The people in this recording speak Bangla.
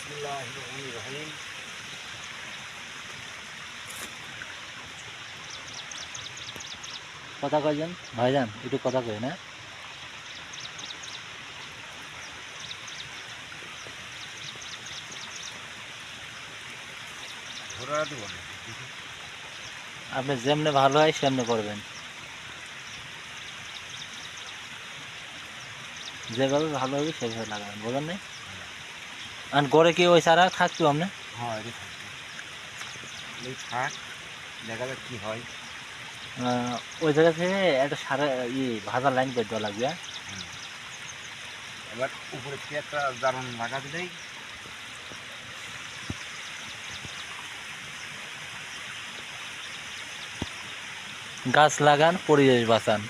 বিসমিল্লাহির রহমানির রহিম। কথা কয়জন ভাইজান, একটু কথা কই না। ঘোরা দেবো না। আপনি যেমনে ভালো হয় সেমনে করবেন, যেভাবে ভালো হবে সেভাবে লাগাবেন, বোঝেন নাই? আর গড়ে কি ওই চারা থাকতো আপনি? হ্যাঁ, এটা থাকবে। এই থাক, দেখা যাক কি হয়। ওই জায়গা থেকে একটা সারা ভাজা লাইন করে দেওয়া লাগবে। হুম। এবার উপরে থেকে একটা জারণ লাগা দিলেই গাছ লাগান, পরিবেশ বাঁচান।